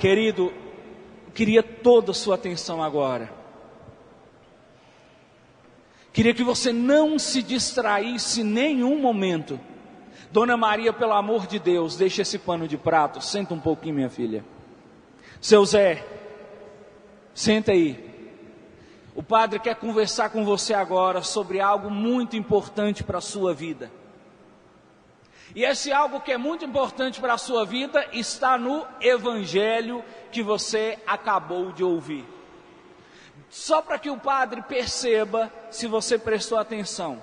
Querido, queria toda a sua atenção agora. Queria que você não se distraísse em nenhum momento. Dona Maria, pelo amor de Deus, deixa esse pano de prato. Senta um pouquinho, minha filha. Seu Zé, senta aí. O padre quer conversar com você agora sobre algo muito importante para a sua vida. E esse algo que é muito importante para a sua vida está no Evangelho que você acabou de ouvir. Só para que o padre perceba, se você prestou atenção.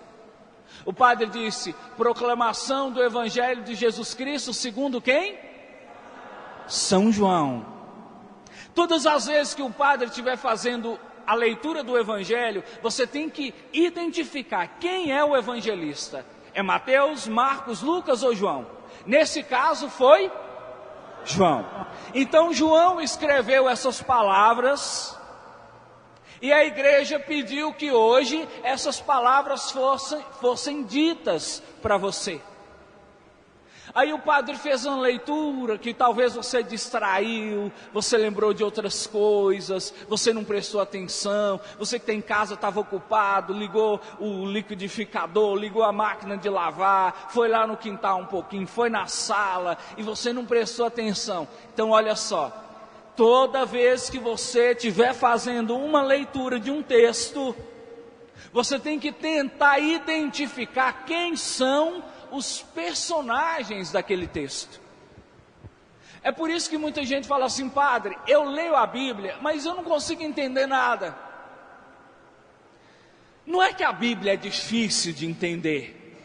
O padre disse: proclamação do Evangelho de Jesus Cristo segundo quem? São João. Todas as vezes que o padre estiver fazendo a leitura do Evangelho, você tem que identificar quem é o evangelista. É Mateus, Marcos, Lucas ou João? Nesse caso foi João. Então João escreveu essas palavras e a igreja pediu que hoje essas palavras fossem ditas para você. Aí o padre fez uma leitura que talvez você distraiu, você lembrou de outras coisas, você não prestou atenção, você que está em casa estava ocupado, ligou o liquidificador, ligou a máquina de lavar, foi lá no quintal um pouquinho, foi na sala e você não prestou atenção. Então olha só, toda vez que você estiver fazendo uma leitura de um texto, você tem que tentar identificar quem são os personagens daquele texto. É por isso que muita gente fala assim: padre, eu leio a Bíblia, mas eu não consigo entender nada. Não é que a Bíblia é difícil de entender.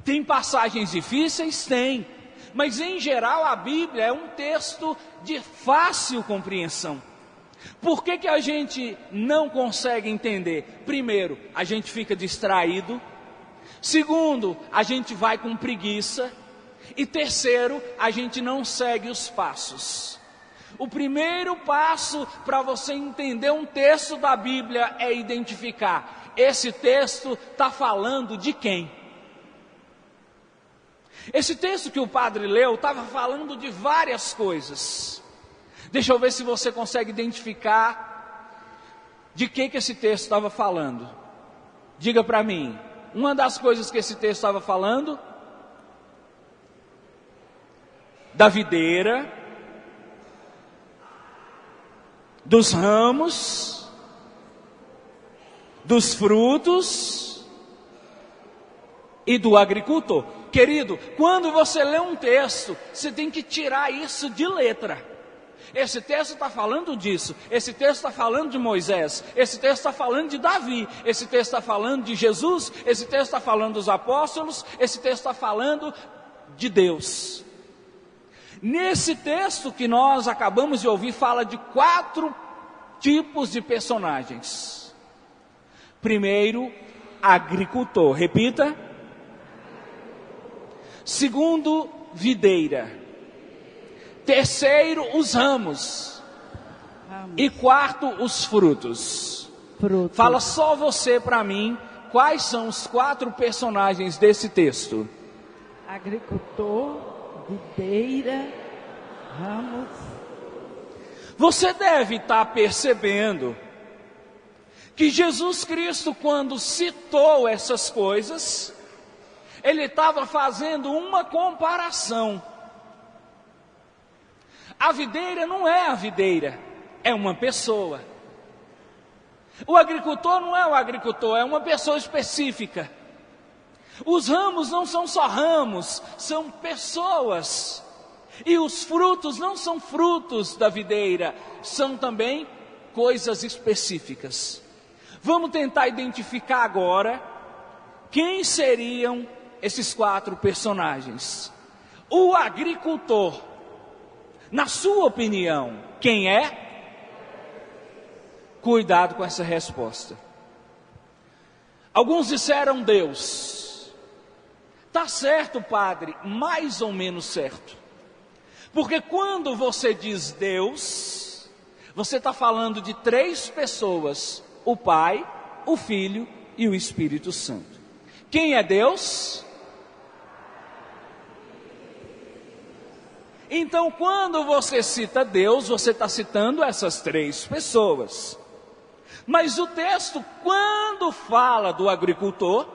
Tem passagens difíceis? Tem. Mas em geral a Bíblia é um texto de fácil compreensão. Por que a gente não consegue entender? Primeiro, a gente fica distraído. Segundo, a gente vai com preguiça. E terceiro, a gente não segue os passos. O primeiro passo para você entender um texto da Bíblia é identificar: esse texto está falando de quem? Esse texto que o padre leu estava falando de várias coisas. Deixa eu ver se você consegue identificar de que esse texto estava falando. Diga para mim. Uma das coisas que esse texto estava falando: da videira, dos ramos, dos frutos e do agricultor. Querido, quando você lê um texto, você tem que tirar isso de letra. Esse texto está falando disso, esse texto está falando de Moisés, esse texto está falando de Davi, esse texto está falando de Jesus, esse texto está falando dos apóstolos, esse texto está falando de Deus. Nesse texto que nós acabamos de ouvir, fala de 4 tipos de personagens. Primeiro, agricultor, repita. Segundo, videira. Terceiro, os ramos. E quarto, os frutos. Fala só você para mim, quais são os 4 personagens desse texto? Agricultor, videira, ramos. Você deve estar percebendo que Jesus Cristo, quando citou essas coisas, ele estava fazendo uma comparação. A videira não é a videira, é uma pessoa. O agricultor não é o agricultor, é uma pessoa específica. Os ramos não são só ramos, são pessoas. E os frutos não são frutos da videira, são também coisas específicas. Vamos tentar identificar agora quem seriam esses 4 personagens. O agricultor, na sua opinião, quem é? Cuidado com essa resposta. Alguns disseram Deus. Tá certo, padre, mais ou menos certo. Porque quando você diz Deus, você está falando de 3 pessoas: o Pai, o Filho e o Espírito Santo. Quem é Deus? Então, quando você cita Deus, você está citando essas três pessoas. Mas o texto, quando fala do agricultor,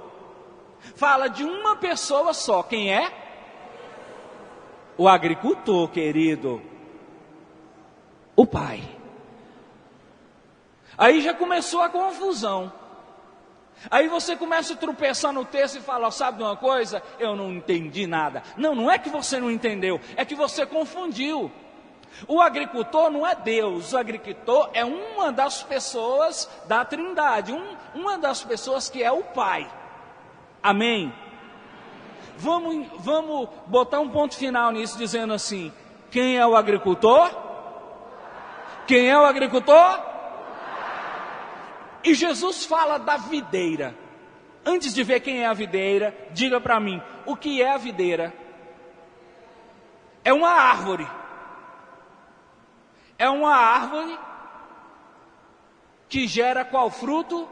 fala de uma pessoa só. Quem é? O agricultor, querido. O pai. Aí já começou a confusão. Aí você começa a tropeçar no texto e fala, sabe de uma coisa? Eu não entendi nada. Não, não é que você não entendeu, é que você confundiu. O agricultor não é Deus, o agricultor é uma das pessoas da Trindade, uma das pessoas que é o Pai. Amém? Vamos botar um ponto final nisso, dizendo assim, quem é o agricultor? Quem é o agricultor? E Jesus fala da videira. Antes de ver quem é a videira, diga para mim, o que é a videira? É uma árvore. É uma árvore que gera qual fruto?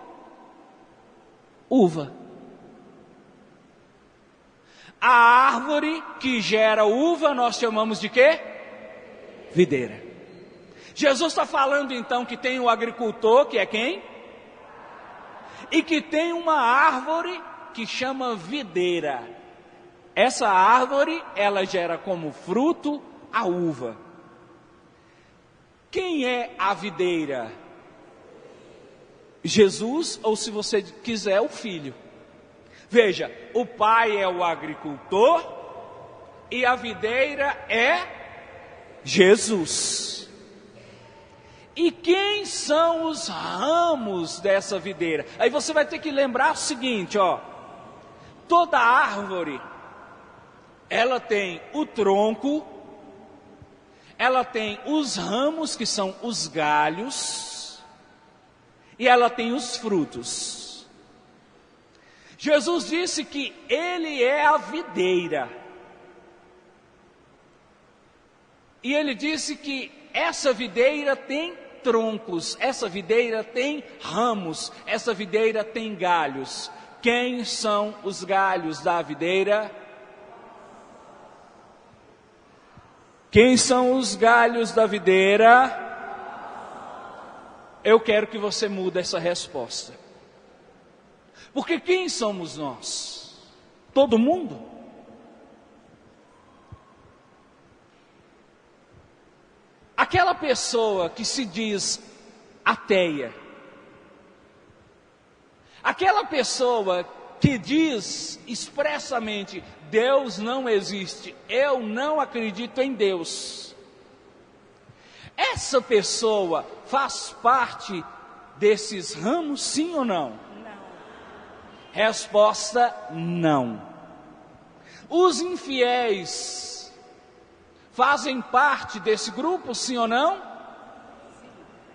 Uva. A árvore que gera uva nós chamamos de quê? Videira. Jesus está falando então que tem o agricultor, que é quem? E que tem uma árvore que chama videira. Essa árvore, ela gera como fruto a uva. Quem é a videira? Jesus, ou se você quiser, o filho. Veja, o pai é o agricultor e a videira é Jesus. E quem são os ramos dessa videira? Aí você vai ter que lembrar o seguinte, ó. Toda árvore, ela tem o tronco, ela tem os ramos, que são os galhos, e ela tem os frutos. Jesus disse que Ele é a videira. E Ele disse que essa videira tem troncos, essa videira tem ramos, essa videira tem galhos. Quem são os galhos da videira? Quem são os galhos da videira? Eu quero que você mude essa resposta. Porque quem somos nós? Todo mundo? Aquela pessoa que se diz ateia, aquela pessoa que diz expressamente, Deus não existe, eu não acredito em Deus. Essa pessoa faz parte desses ramos, sim ou não? Não. Resposta, não. Os infiéis fazem parte desse grupo, sim ou não?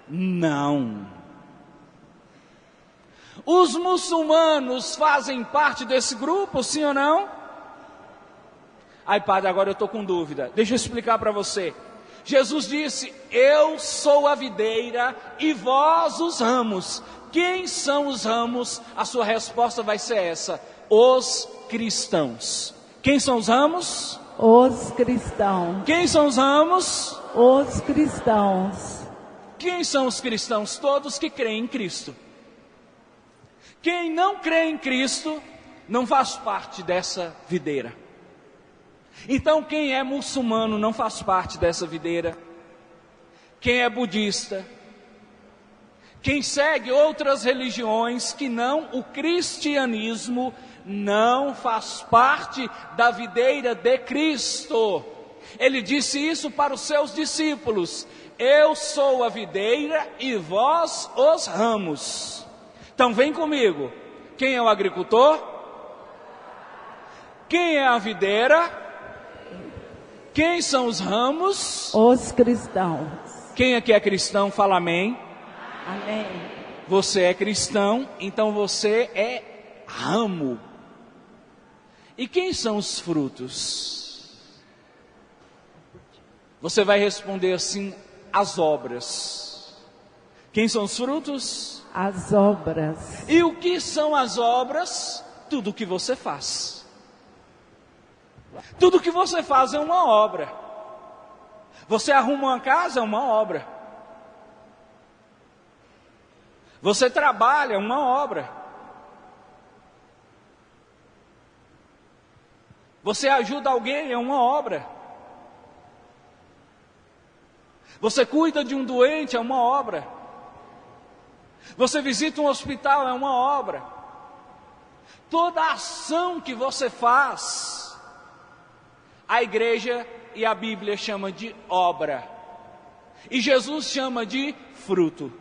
Não. Os muçulmanos fazem parte desse grupo, sim ou não? Ai, padre, agora eu estou com dúvida. Deixa eu explicar para você. Jesus disse, eu sou a videira e vós os ramos. Quem são os ramos? A sua resposta vai ser essa, os cristãos. Quem são os ramos? Os cristãos. Quem são os ramos? Os cristãos. Quem são os cristãos? Todos que creem em Cristo. Quem não crê em Cristo, não faz parte dessa videira. Então quem é muçulmano não faz parte dessa videira. Quem é budista, quem segue outras religiões que não o cristianismo, não faz parte da videira de Cristo. Ele disse isso para os seus discípulos, eu sou a videira e vós os ramos. Então vem comigo, quem é o agricultor? Quem é a videira? Quem são os ramos? Os cristãos. Quem aqui é cristão, fala amém. Amém. Você é cristão, então você é ramo. E quem são os frutos? Você vai responder assim, as obras. Quem são os frutos? As obras. E o que são as obras? Tudo o que você faz. Tudo que você faz é uma obra. Você arruma uma casa, é uma obra. Você trabalha, é uma obra. Você ajuda alguém, é uma obra. Você cuida de um doente, é uma obra. Você visita um hospital, é uma obra. Toda ação que você faz, a igreja e a Bíblia chama de obra. E Jesus chama de fruto.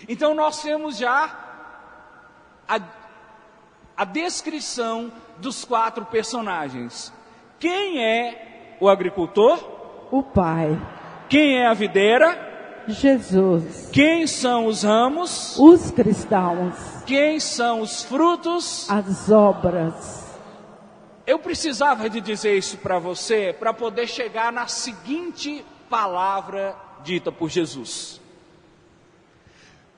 Então nós temos já a descrição dos 4 personagens. Quem é o agricultor? O Pai. Quem é a videira? Jesus. Quem são os ramos? Os cristãos. Quem são os frutos? As obras. Eu precisava de dizer isso para você, para poder chegar na seguinte palavra dita por Jesus.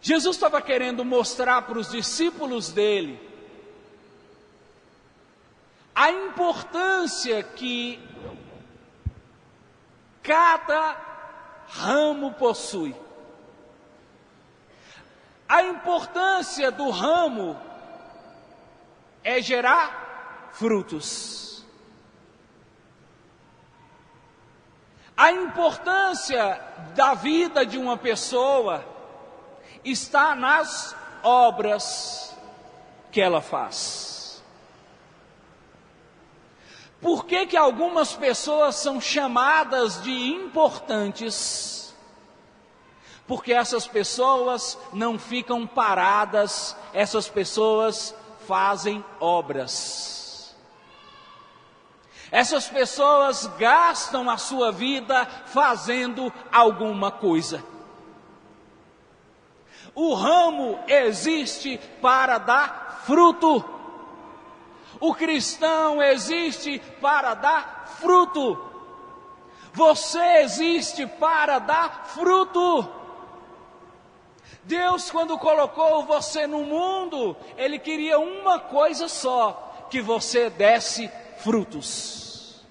Jesus estava querendo mostrar para os discípulos dele a importância que cada ramo possui. A importância do ramo é gerar frutos. A importância da vida de uma pessoa está nas obras que ela faz. Por que que algumas pessoas são chamadas de importantes? Porque essas pessoas não ficam paradas, essas pessoas fazem obras. Essas pessoas gastam a sua vida fazendo alguma coisa. O ramo existe para dar fruto. O cristão existe para dar fruto. Você existe para dar fruto. Deus, quando colocou você no mundo, Ele queria uma coisa só: que você desse frutos.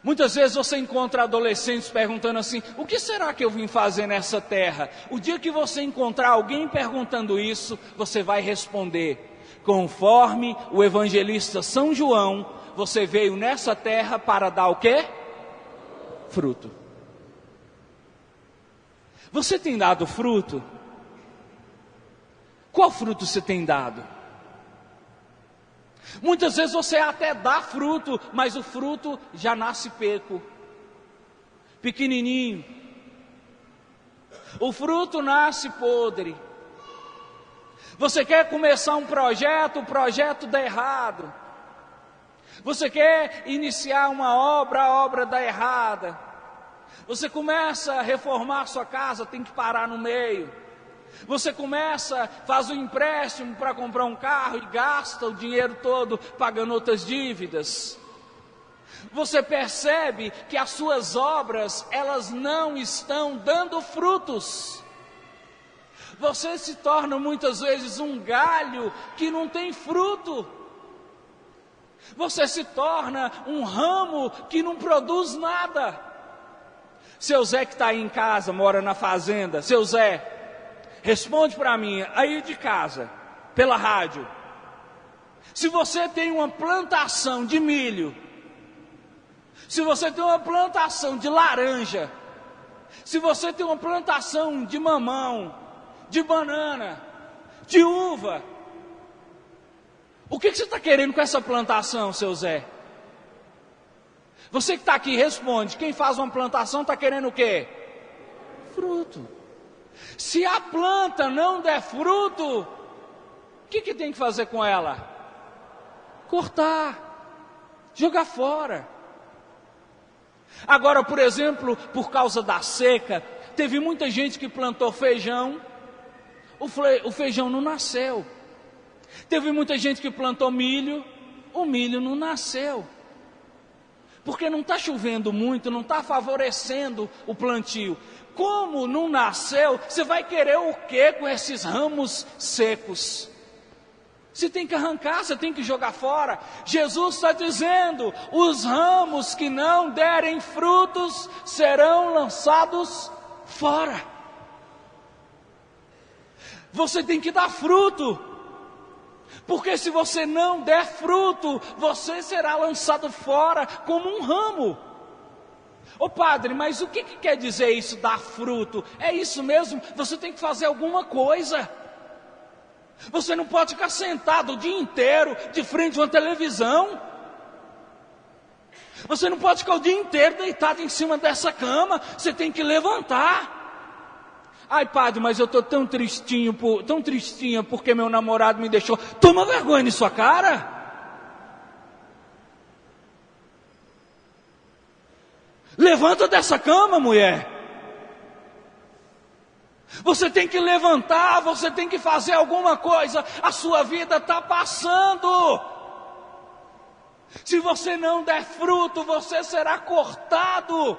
Muitas vezes você encontra adolescentes perguntando assim: o que será que eu vim fazer nessa terra? O dia que você encontrar alguém perguntando isso, você vai responder: conforme o evangelista São João, você veio nessa terra para dar o quê? Fruto. Você tem dado fruto? Qual fruto você tem dado? Muitas vezes você até dá fruto, mas o fruto já nasce peco, pequenininho. O fruto nasce podre. Você quer começar um projeto, o projeto dá errado. Você quer iniciar uma obra, a obra dá errada. Você começa a reformar sua casa, tem que parar no meio. Você começa, faz um empréstimo para comprar um carro e gasta o dinheiro todo pagando outras dívidas. Você percebe que as suas obras, elas não estão dando frutos. Você se torna muitas vezes um galho que não tem fruto. Você se torna um ramo que não produz nada. Seu Zé que está aí em casa, mora na fazenda. Seu Zé, responde para mim, aí de casa, pela rádio. Se você tem uma plantação de milho, se você tem uma plantação de laranja, se você tem uma plantação de mamão, de banana, de uva, o que você está querendo com essa plantação, seu Zé? Você que está aqui, responde. Quem faz uma plantação está querendo o quê? Fruto. Se a planta não der fruto, o que tem que fazer com ela? Cortar, jogar fora. Agora, por exemplo, por causa da seca, teve muita gente que plantou feijão, o feijão não nasceu. Teve muita gente que plantou milho, o milho não nasceu. Porque não está chovendo muito, não está favorecendo o plantio. Como não nasceu, você vai querer o que com esses ramos secos? Você tem que arrancar, você tem que jogar fora. Jesus está dizendo: os ramos que não derem frutos serão lançados fora. Você tem que dar fruto, porque se você não der fruto, você será lançado fora como um ramo. Ô padre, mas o que quer dizer isso, dar fruto? É isso mesmo, você tem que fazer alguma coisa. Você não pode ficar sentado o dia inteiro de frente a uma televisão. Você não pode ficar o dia inteiro deitado em cima dessa cama. Você tem que levantar. Ai padre, mas eu estou tão tristinha porque meu namorado me deixou. Toma vergonha na sua cara. Levanta dessa cama, mulher. Você tem que levantar, você tem que fazer alguma coisa. A sua vida está passando. Se você não der fruto, você será cortado.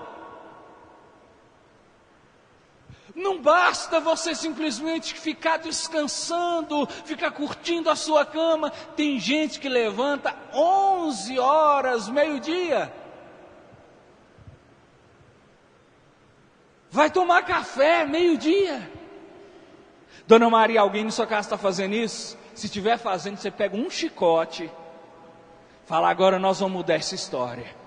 Não basta você simplesmente ficar descansando, ficar curtindo a sua cama. Tem gente que levanta 11 horas, meio-dia. Vai tomar café, meio-dia. Dona Maria, alguém na sua casa está fazendo isso? Se estiver fazendo, você pega um chicote. Fala, agora nós vamos mudar essa história.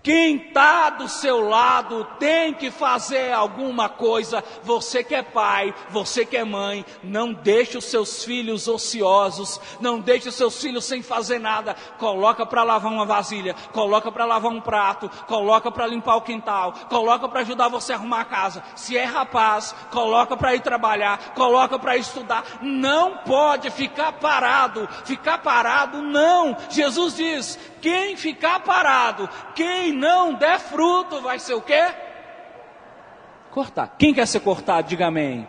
Quem está do seu lado tem que fazer alguma coisa. Você que é pai, você que é mãe, não deixe os seus filhos ociosos, não deixe os seus filhos sem fazer nada. Coloca para lavar uma vasilha, coloca para lavar um prato, coloca para limpar o quintal, coloca para ajudar você a arrumar a casa. Se é rapaz, coloca para ir trabalhar, coloca para estudar. Não pode ficar parado não. Jesus diz: quem ficar parado, quem não der fruto, vai ser o quê? Cortar. Quem quer ser cortado, diga amém.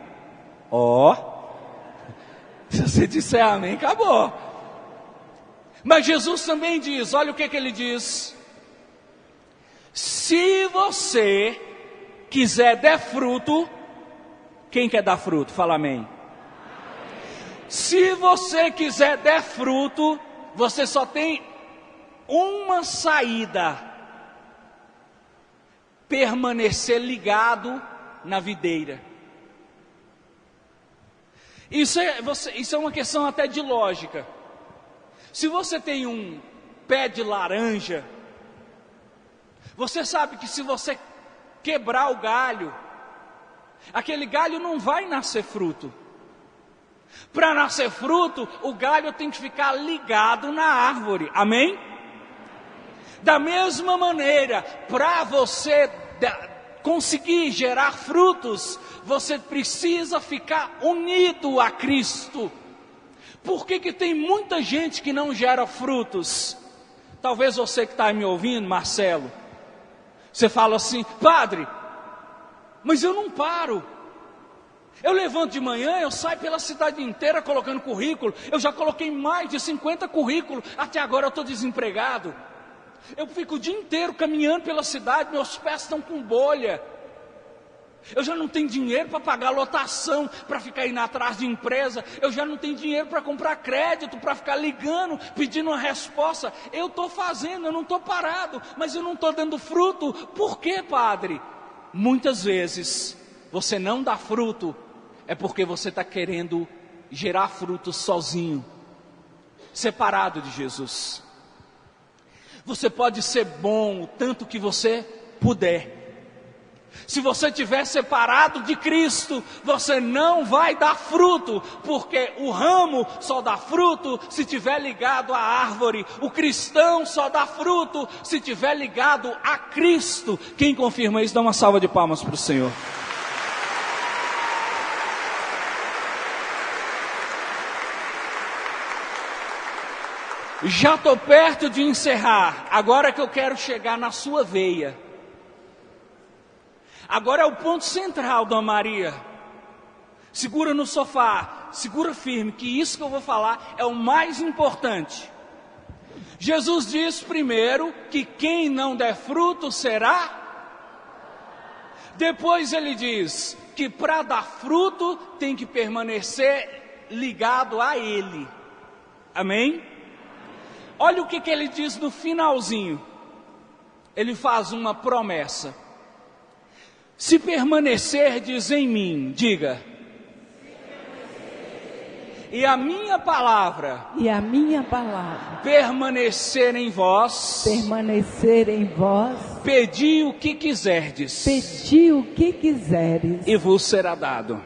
Se você disser amém, acabou. Mas Jesus também diz, olha o que ele diz: se você quiser dar fruto, quem quer dar fruto? Fala amém. Se você quiser dar fruto, você só tem uma saída: permanecer ligado na videira. Isso é uma questão até de lógica. Se você tem um pé de laranja, você sabe que se você quebrar o galho, aquele galho não vai nascer fruto. Para nascer fruto, o galho tem que ficar ligado na árvore. Amém? Da mesma maneira, para você conseguir gerar frutos, você precisa ficar unido a Cristo. Por que tem muita gente que não gera frutos? Talvez você que está me ouvindo, Marcelo, você fala assim: padre, mas eu não paro. Eu levanto de manhã, eu saio pela cidade inteira colocando currículo. Eu já coloquei mais de 50 currículos, até agora eu estou desempregado. Eu fico o dia inteiro caminhando pela cidade, meus pés estão com bolha. Eu já não tenho dinheiro para pagar lotação, para ficar indo atrás de empresa. Eu já não tenho dinheiro para comprar crédito, para ficar ligando, pedindo uma resposta. Eu estou fazendo, eu não estou parado, mas eu não estou dando fruto. Por quê, padre? Muitas vezes você não dá fruto, é porque você está querendo gerar frutos sozinho, separado de Jesus. Você pode ser bom o tanto que você puder. Se você estiver separado de Cristo, você não vai dar fruto, porque o ramo só dá fruto se estiver ligado à árvore. O cristão só dá fruto se estiver ligado a Cristo. Quem confirma isso, dá uma salva de palmas para o Senhor. Já estou perto de encerrar. Agora que eu quero chegar na sua veia. Agora é o ponto central, Dona Maria. Segura no sofá, segura firme, que isso que eu vou falar é o mais importante. Jesus diz primeiro que quem não der fruto será. Depois ele diz que para dar fruto tem que permanecer ligado a Ele. Amém? Olha o que ele diz no finalzinho. Ele faz uma promessa. Se permanecerdes em mim, diga. E a minha palavra permanecer em vós, pedi o que quiserdes, e vos será dado.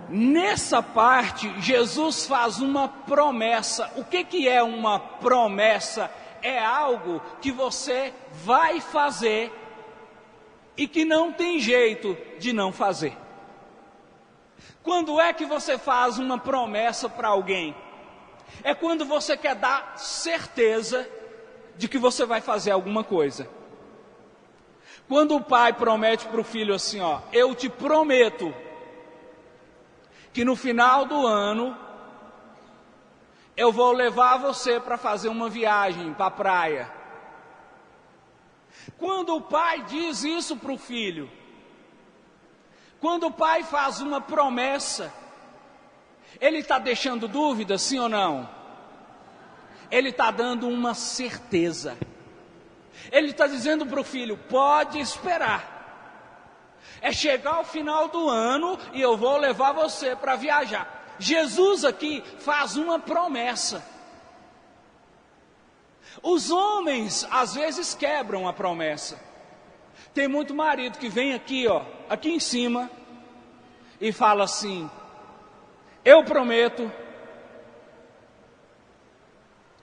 Nessa parte, Jesus faz uma promessa. O que é uma promessa? É algo que você vai fazer e que não tem jeito de não fazer. Quando é que você faz uma promessa para alguém? É quando você quer dar certeza de que você vai fazer alguma coisa. Quando o pai promete para o filho assim, ó, eu te prometo que no final do ano eu vou levar você para fazer uma viagem para a praia. Quando o pai diz isso para o filho, quando o pai faz uma promessa, ele está deixando dúvida, sim ou não? Ele está dando uma certeza. Ele está dizendo para o filho, pode esperar. É chegar ao final do ano e eu vou levar você para viajar. Jesus aqui faz uma promessa. Os homens às vezes quebram a promessa. Tem muito marido que vem aqui, ó, aqui em cima, e fala assim, eu prometo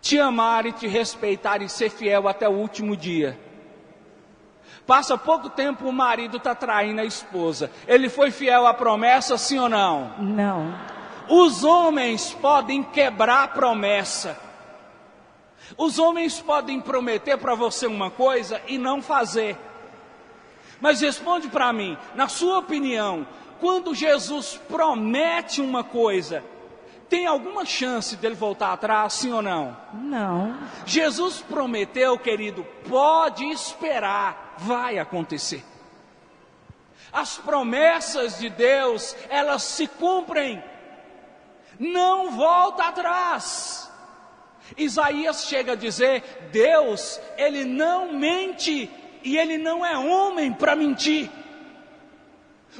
te amar e te respeitar e ser fiel até o último dia. Passa pouco tempo, o marido está traindo a esposa. Ele foi fiel à promessa, sim ou não? Não. Os homens podem quebrar a promessa. Os homens podem prometer para você uma coisa e não fazer. Mas responde para mim, na sua opinião, quando Jesus promete uma coisa, tem alguma chance dele voltar atrás, sim ou não? Não. Jesus prometeu, querido, pode esperar, vai acontecer. As promessas de Deus, elas se cumprem. Não volta atrás. Isaías chega a dizer, Deus, Ele não mente e Ele não é homem para mentir.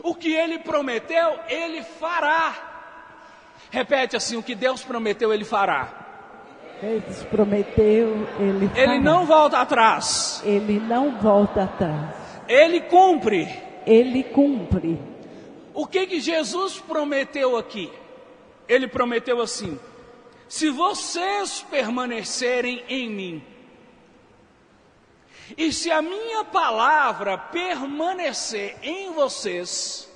O que Ele prometeu, Ele fará. Repete assim, o que Deus prometeu, Ele fará. Deus prometeu, Ele fará. Ele não volta atrás. Ele não volta atrás. Ele cumpre. Ele cumpre. O que Jesus prometeu aqui? Ele prometeu assim, se vocês permanecerem em mim, e se a minha palavra permanecer em vocês,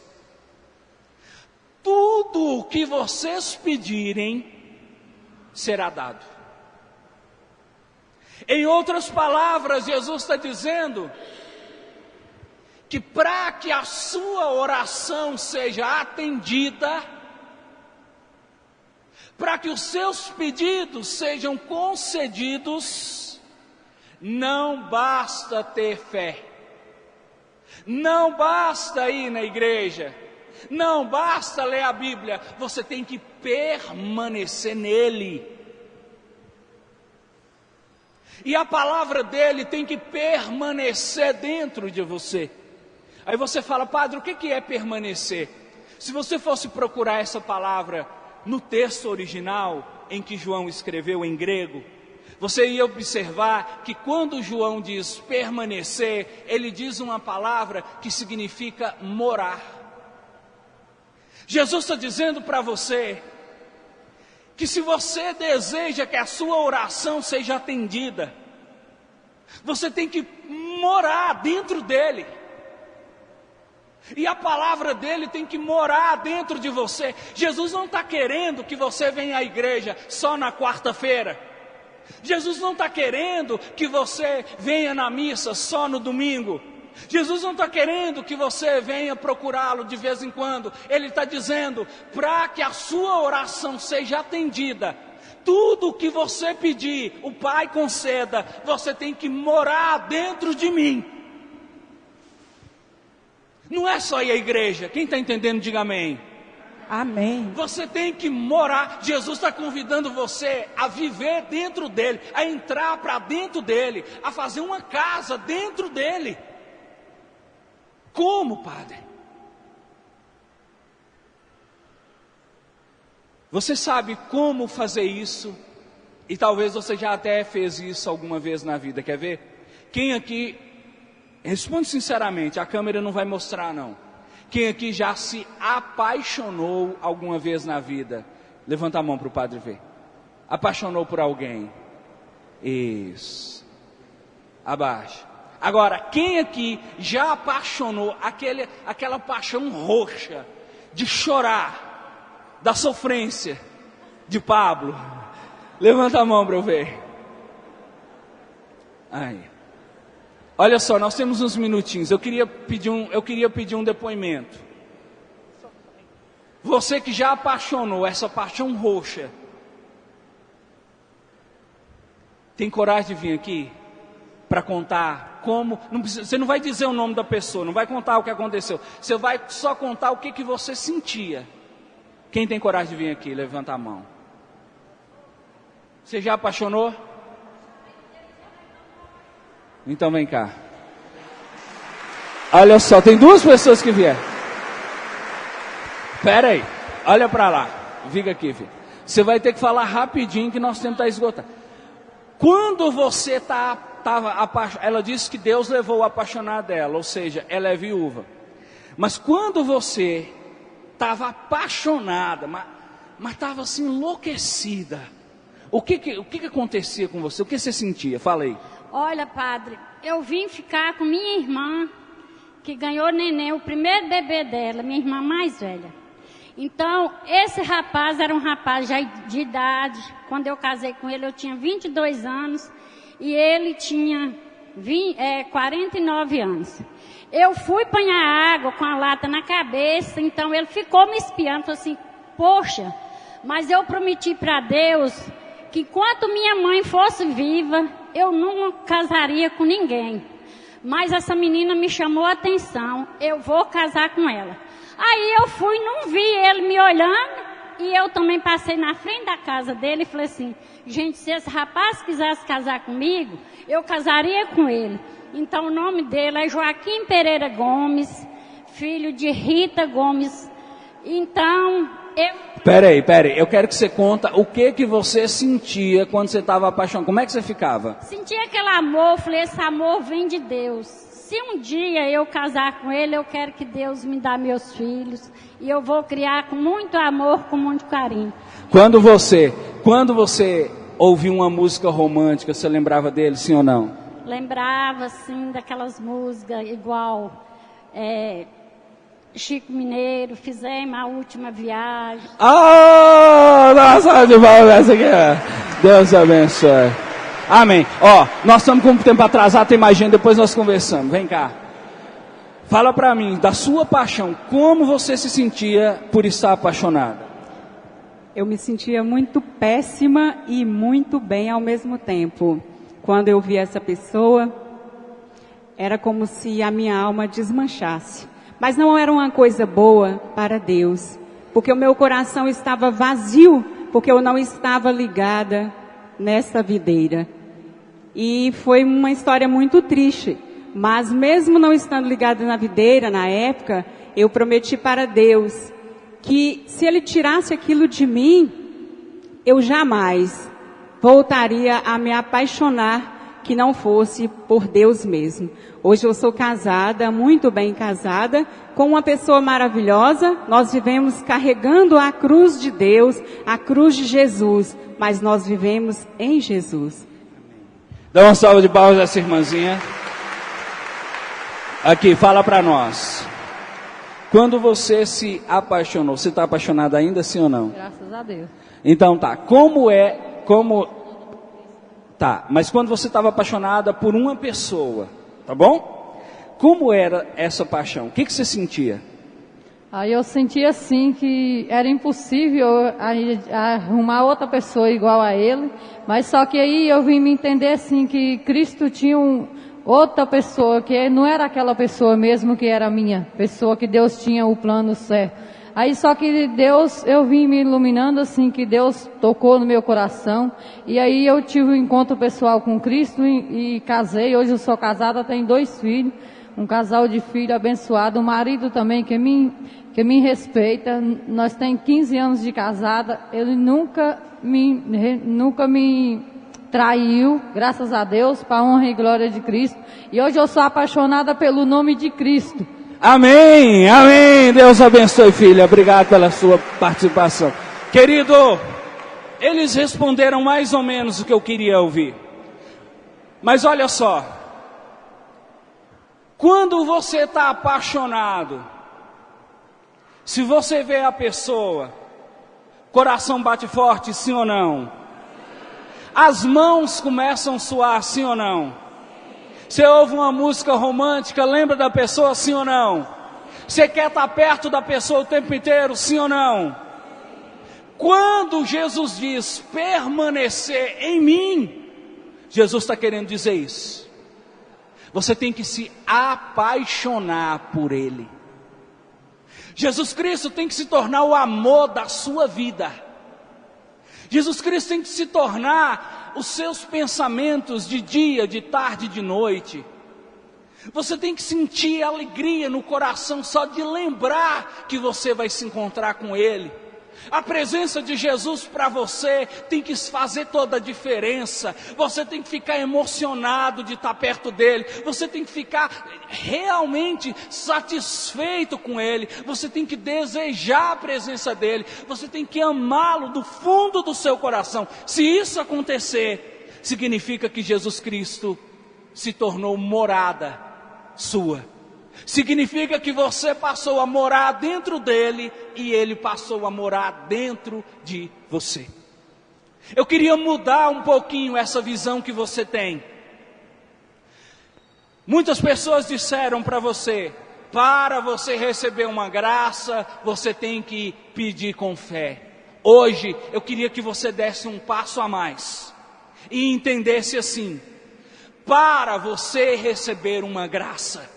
tudo o que vocês pedirem será dado. Em outras palavras, Jesus está dizendo que para que a sua oração seja atendida, para que os seus pedidos sejam concedidos, não basta ter fé, não basta ir na igreja, não basta ler a Bíblia, você tem que permanecer nele. E a palavra dele tem que permanecer dentro de você. Aí você fala, padre, o que é permanecer? Se você fosse procurar essa palavra no texto original em que João escreveu em grego, você ia observar que quando João diz permanecer, ele diz uma palavra que significa morar. Jesus está dizendo para você que se você deseja que a sua oração seja atendida, você tem que morar dentro dele. E a palavra dele tem que morar dentro de você. Jesus não está querendo que você venha à igreja só na quarta-feira. Jesus não está querendo que você venha na missa só no domingo. Jesus não está querendo que você venha procurá-lo de vez em quando. Ele está dizendo, para que a sua oração seja atendida, tudo o que você pedir, o Pai conceda, você tem que morar dentro de mim. Não é só ir à igreja. Quem está entendendo, diga amém. Amém. Você tem que morar. Jesus está convidando você a viver dentro dele, a entrar para dentro dele, a fazer uma casa dentro dele. Como, Padre? Você sabe como fazer isso? E talvez você já até fez isso alguma vez na vida. Quer ver? Quem aqui, responde sinceramente, a câmera não vai mostrar não. Quem aqui já se apaixonou alguma vez na vida? Levanta a mão para o Padre ver. Apaixonou por alguém? Isso. Abaixa. Agora, quem aqui já apaixonou aquela paixão roxa de chorar, da sofrência de Pablo? Levanta a mão para eu ver. Aí. Olha só, nós temos uns minutinhos. Eu queria pedir um depoimento. Você que já apaixonou, essa paixão roxa, tem coragem de vir aqui para contar como? Você não vai dizer o nome da pessoa, não vai contar o que aconteceu. Você vai só contar o que você sentia. Quem tem coragem de vir aqui? Levanta a mão. Você já apaixonou? Então vem cá. Olha só, tem duas pessoas que vieram. Espera aí, olha para lá. Fica aqui, filho. Você vai ter que falar rapidinho que nós temos que esgotar. Quando você estava apaixonado, ela disse que Deus levou o apaixonado dela, ou seja, ela é viúva. Mas quando você estava apaixonada, mas estava assim enlouquecida, o que acontecia com você? O que você sentia? Fala aí. Olha, Padre, eu vim ficar com minha irmã, que ganhou neném, o primeiro bebê dela, minha irmã mais velha. Então, esse rapaz era um rapaz já de idade. Quando eu casei com ele, eu tinha 22 anos e ele tinha 49 anos. Eu fui apanhar água com a lata na cabeça, então ele ficou me espiando, falou assim, poxa, mas eu prometi para Deus que enquanto minha mãe fosse viva, eu não casaria com ninguém. Mas essa menina me chamou a atenção, eu vou casar com ela. Aí eu fui, não vi ele me olhando, e eu também passei na frente da casa dele e falei assim, gente, se esse rapaz quisesse casar comigo, eu casaria com ele. Então o nome dele é Joaquim Pereira Gomes, filho de Rita Gomes. Então, Peraí, eu quero que você conta o que você sentia quando você estava apaixonado. Como é que você ficava? Sentia aquele amor, eu falei, esse amor vem de Deus. Se um dia eu casar com ele, eu quero que Deus me dê meus filhos. E eu vou criar com muito amor, com muito carinho. Quando você ouvia uma música romântica, você lembrava dele, sim ou não? Lembrava, sim, daquelas músicas igual... Chico Mineiro, fizemos a última viagem. Nossa, de volta essa aqui. Deus abençoe. Amém. Nós estamos com o tempo atrasado, tem mais gente, depois nós conversamos. Vem cá. Fala pra mim, da sua paixão, como você se sentia por estar apaixonada? Eu me sentia muito péssima e muito bem ao mesmo tempo. Quando eu via essa pessoa, era como se a minha alma desmanchasse. Mas não era uma coisa boa para Deus, porque o meu coração estava vazio, porque eu não estava ligada nessa videira. E foi uma história muito triste, mas mesmo não estando ligada na videira, na época, eu prometi para Deus que se Ele tirasse aquilo de mim, eu jamais voltaria a me apaixonar que não fosse por Deus mesmo. Hoje eu sou casada, muito bem casada, com uma pessoa maravilhosa. Nós vivemos carregando a cruz de Deus, a cruz de Jesus, mas nós vivemos em Jesus. Dá uma salva de palmas a essa irmãzinha. Aqui, fala para nós. Quando você se apaixonou, você está apaixonada ainda, sim ou não? Graças a Deus. Então tá, mas quando você estava apaixonada por uma pessoa, tá bom? Como era essa paixão? O que você sentia? Aí eu sentia assim que era impossível arrumar outra pessoa igual a ele, mas só que aí eu vim me entender assim que Cristo tinha outra pessoa, que não era aquela pessoa mesmo que era a minha pessoa, que Deus tinha o plano certo. Aí só que Deus, eu vim me iluminando assim, que Deus tocou no meu coração. E aí eu tive um encontro pessoal com Cristo e casei. Hoje eu sou casada, tenho 2 filhos. Um casal de filho abençoado. Um marido também que me respeita. Nós temos 15 anos de casada. Ele nunca me traiu, graças a Deus, para a honra e glória de Cristo. E hoje eu sou apaixonada pelo nome de Cristo. Amém, amém. Deus abençoe, filha. Obrigado pela sua participação. Querido, eles responderam mais ou menos o que eu queria ouvir. Mas olha só. Quando você está apaixonado, se você vê a pessoa, coração bate forte, sim ou não? As mãos começam a suar, sim ou não? Você ouve uma música romântica, lembra da pessoa, sim ou não? Você quer estar perto da pessoa o tempo inteiro, sim ou não? Quando Jesus diz permanecer em mim, Jesus está querendo dizer isso. Você tem que se apaixonar por Ele. Jesus Cristo tem que se tornar o amor da sua vida. Jesus Cristo tem que se tornar os seus pensamentos de dia, de tarde, de noite. Você tem que sentir alegria no coração só de lembrar que você vai se encontrar com Ele. A presença de Jesus para você tem que fazer toda a diferença. Você tem que ficar emocionado de estar perto dEle. Você tem que ficar realmente satisfeito com Ele. Você tem que desejar a presença dEle. Você tem que amá-lo do fundo do seu coração. Se isso acontecer, significa que Jesus Cristo se tornou morada sua. Significa que você passou a morar dentro dele e ele passou a morar dentro de você. Eu queria mudar um pouquinho essa visão que você tem. Muitas pessoas disseram para você, para você receber uma graça, você tem que pedir com fé. Hoje eu queria que você desse um passo a mais e entendesse assim: para você receber uma graça,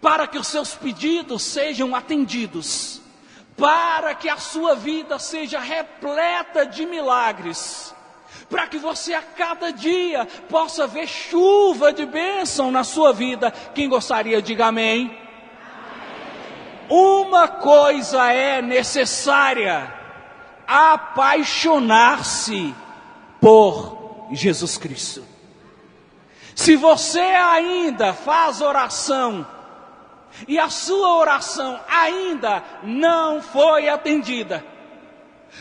para que os seus pedidos sejam atendidos, para que a sua vida seja repleta de milagres, para que você a cada dia possa ver chuva de bênção na sua vida. Quem gostaria, diga amém. Uma coisa é necessária: apaixonar-se por Jesus Cristo. Se você ainda faz oração e a sua oração ainda não foi atendida,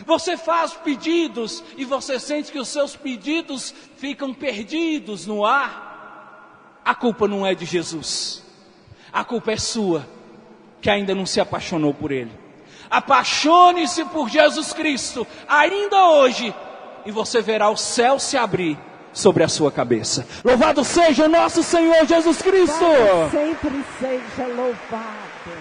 você faz pedidos e você sente que os seus pedidos ficam perdidos no ar, a culpa não é de Jesus, a culpa é sua, que ainda não se apaixonou por Ele. Apaixone-se por Jesus Cristo ainda hoje, e você verá o céu se abrir sobre a sua cabeça. Louvado seja o nosso Senhor Jesus Cristo! Para sempre seja louvado.